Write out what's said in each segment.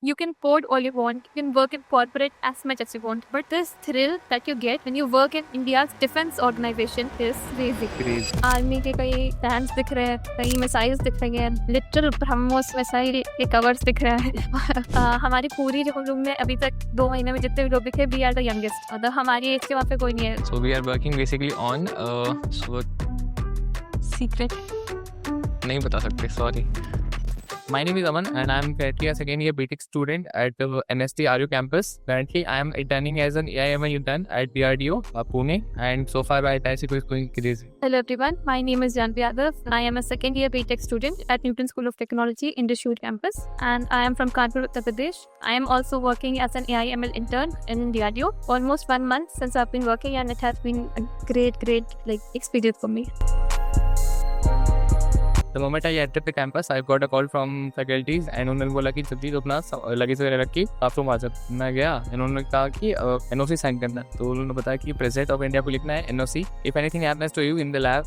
You can code all you want, you can work in corporate as much as you want, but this thrill that you get when you work in India's defense organization is crazy. Army के कई tanks दिख रहे हैं, कई missiles दिख रही हैं, literal BrahMos missile के कवर्स दिख रहे हैं। हमारी पूरी जो हम लोग में अभी तक 2 महीने में जितने भी लोग दिखे, वी आर द यंगेस्ट, मतलब हमारी एज के वहाँ पे कोई नहीं है। So we are working basically on secret नहीं बता सकते, sorry. My name is Aman and I am currently a second year BTech student at NST RU campus. Currently I am interning as an AIML intern at DRDO Pune, and so far my internship is going crazy. Hello everyone, my name is Janvi Yadav. I am a second year BTech student at Newton School of Technology in Indus campus, and I am from Kanpur, Uttar Pradesh. I am also working as an AIML intern in DRDO. Almost 1 month since I've been working, and it has been a great experience for me. The moment I entered the campus, I got a call from faculties and उन्होंने बोला कि जल्दी तो अपना luggage वगैरह रख के classroom आ जा। मैं गया, इन्होंने कहा कि NOC साइन करना है, तो उन्होंने बताया कि प्रेसिडेंट ऑफ इंडिया को लिखना है NOC। If anything happens to you in the lab,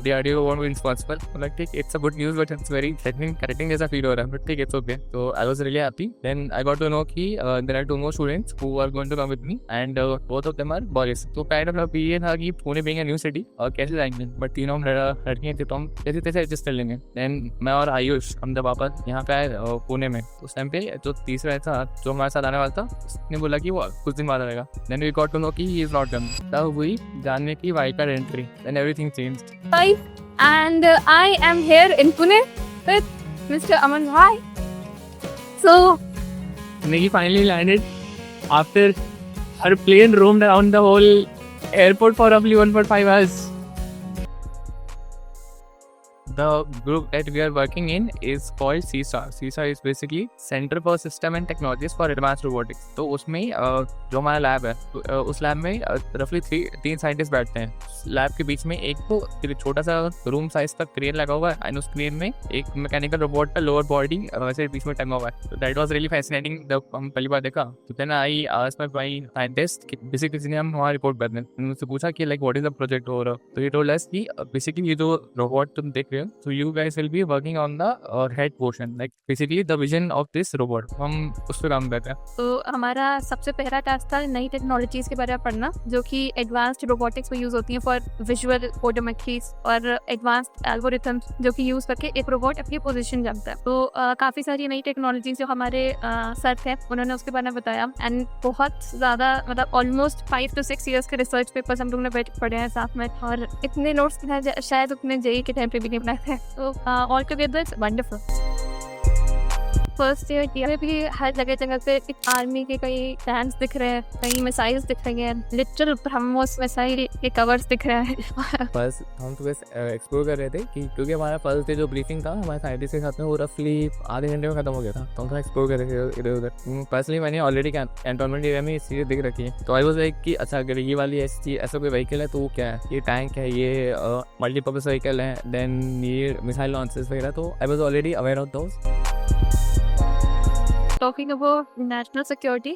DRDO won't be responsible. मतलब ठीक, it's a good news but it's very threatening जैसा फील हो रहा है, बट ठीक, इट्स ओके। तो I was really happy. Then I got to know कि there are 2 more students who are going to come with me and both of them are boys. तो kind of ये था कि Pune being a new city और कैसे जाएंगे, but तीनों लड़कियां थी तो हम जैसे तैसे एडजस्ट कर लेंगे। देन मैं और आयुष हम जब वापस यहाँ पे आए पुणे में, उस टाइम पे जो तीसरा था जो हमारे साथ आने वाला था, उसने बोला कि वो कुछ दिन बाद आएगा। Then we got to know कि ही इज नॉट कमिंग। तब हुई जानने की wild card entry, then everything changed. Hi, and I am here in Pune with Mr. Aman Bhai. So, He finally landed after her plane roamed around the whole airport for roughly 1.5 hours. The group that we are working in is called CSAR. CSAR is basically Center for System and Technologies for Advanced Robotics. तो उसमें जो हमारा lab है, उस lab में रफली 3 scientist बैठते हैं। लैब के बीच में एक तो छोटा सा रूम साइज का क्रेन लगा हुआ है, एंड उस क्रेन में एक मैकेनिकल रोबोट का लोअर बॉडी वैसे बीच में टंगा हुआ है। तो दैट वाज रियली फैसिनेटिंग जब हम पहली बार देखा। तो then I asked my scientist, basically किसी ने हम हमारा रिपोर्ट करने, उनसे पूछा कि like what is the project हो रहा। तो ये टोल्ड अस कि बेसिकली ये जो रोबोट तुम देख रहे हो, so you guys will be working on the head portion, like basically the vision of this robot. हम उस पर काम करते हैं। तो हमारा सबसे पहला टास्क था नई टेक्नोलॉजीज के बारे में पढ़ना, जो कि एडवांस्ड रोबोटिक्स में यूज होती हैं फॉर विजुअल ऑटोमेट्रीज और एडवांस्ड एल्गोरिथम्स, जो कि यूज करके एक रोबोट अपनी पोजीशन जानता है। तो काफी सारी नई टेक्नोलॉजीज जो हमारे सर थे उन्होंने उसके बारे में बताया, एंड बहुत ज्यादा मतलब ऑलमोस्ट 5 to 6 years के रिसर्च पेपर्स हम लोग ने पढ़े हैं साथ में, और इतने नोट्स शायद उतने जेई के टाइम पे भी नहीं बनाए थे। So all together it's wonderful. First year में भी हर जगह पे आर्मी के कई टैंक्स दिख रहे हैं, कई मिसाइल्स दिख रही हैं, लिटरल ब्रह्मोस मिसाइल के कवर्स दिख रहे हैं। बस हम तो बस एक्सप्लोर कर रहे थे कि क्योंकि हमारा फर्स्ट डे जो ब्रीफिंग था हमारे साइंटिस्ट के साथ में वो रफली आधे घंटे में खत्म हो गया था, तो हम थोड़ा एक्सप्लोर कर रहे थे इधर उधर। पर्सनली मैंने ऑलरेडी कैंटोनमेंट एरिया में चीज़ें दिख रखी है, तो आई वाज लाइक कि अच्छा अगर ये वाली ऐसा कोई व्हीकल है तो वो क्या है, ये टैंक है, ये मल्टीपर्पज व्हीकल है, देन ये मिसाइल लॉन्चेस वगैरह। तो I was already aware of those. Talking about national security,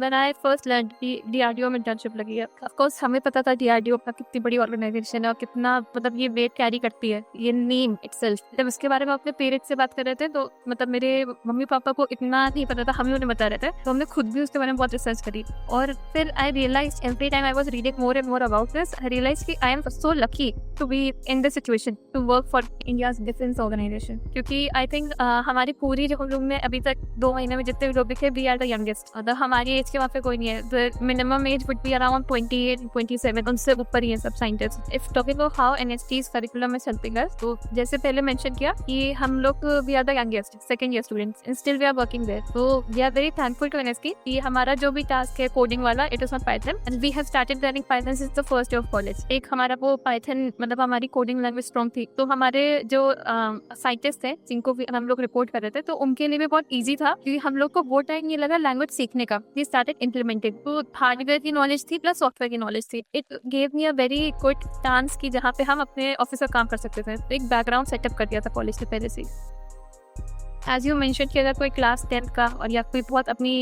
when I first learned कि DRDO में internship लगी है, of course हमें पता था DRDO अपना कितनी बड़ी ऑर्गेनाइजेशन है और कितना मतलब ये वेट कैरी करती है, ये नेम itself। जब इसके बारे में अपने पेरेंट्स से बात कर रहे थे तो मतलब मेरे मम्मी पापा को इतना नहीं पता था, हमें उन्हें बता रहे थे, तो हमने खुद भी उसके बारे में बहुत रिसर्च करी। और फिर I realise every time I was reading more and more about this, I realise कि I am so lucky to be in this situation to work for India's defence organisation, क्योंकि आई थिंक हमारी पूरी जो हम लोग में अभी तक 2 महीने में जितने भी लोग दिखे, वी आर द यंगेस्ट, मतलब हमारी एज के वहाँ पे कोई नहीं है। The minimum age would be around 28-27, उनसे ऊपर ही है सब scientist. If talking about how NST's curriculum is helping us, तो जैसे पहले मेंशन किया कि हम लोग we are the youngest second year students and still we are working there, तो we are very thankful to NST कि हमारा जो भी टास्क है कोडिंग वाला, it is not Python, and we have started learning Python since the first day of college. एक हमारा वो पाइथन मतलब हमारी कोडिंग लैंग्वेज स्ट्रॉन्ग थी, तो हमारे जो साइंटिस्ट थे जिनको हम लोग रिपोर्ट कर रहे थे, तो उनके लिए भी बहुत ईजी था, क्योंकि हम लोग को वो टाइम ये लगा लैंग्वेज सीखने का। वी स्टार्टेड इम्प्लीमेंटिंग, तो हार्डवेयर की नॉलेज थी प्लस सॉफ्टवेयर की नॉलेज थी। It gave me a very good chance कि जहाँ पे हम अपने ऑफिस का काम कर सकते थे। तो एक बैकग्राउंड सेटअप कर दिया था कॉलेज से पहले से। एज यू मेंशन कि अगर कोई क्लास 10 का और या कोई बहुत अपनी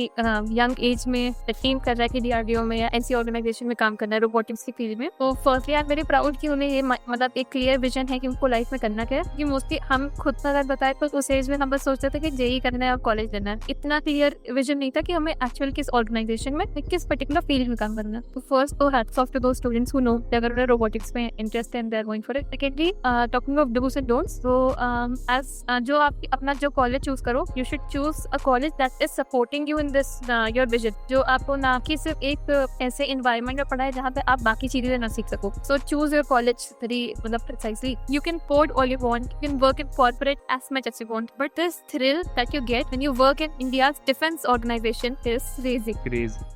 यंग एज में टीम कर रहा है कि डीआरडीओ में या ऐसी ऑर्गेनाइजेशन में काम करना है रोबोटिक्स की फील्ड में, तो firstly I am very proud कि उन्हें ये मतलब एक क्लियर विजन है कि उनको लाइफ में करना क्या है। क्योंकि मोस्टली हम खुद का अगर बताए तो उस एज में हम बस सोचते थे कि जेई करना है और कॉलेज लेना है, इतना क्लियर विजन नहीं था कि हमें एक्चुअल किस ऑर्गेनाइजेशन में किस पर्टिकुलर फील्ड में काम करना है। तो फर्स्ट तो hats off to those students who know अगर उन्हें रोबोटिक्स में इंटरेस्ट है and they are going for it. Secondly talking of do's and don'ts, तो एज जो आप अपना जो कॉलेज चूज करो, you should choose a college that is supporting you in this your vision, जो आपको ना कि सिर्फ एक ऐसे एनवायरनमेंट में पढ़ाए जहाँ पे आप बाकी चीजें ना सीख सको। So choose your college vary मतलब precisely. You can code all you want, you can work in corporate as much as you want, but this thrill that you get when you work in India's defense organization is crazy. Crazy.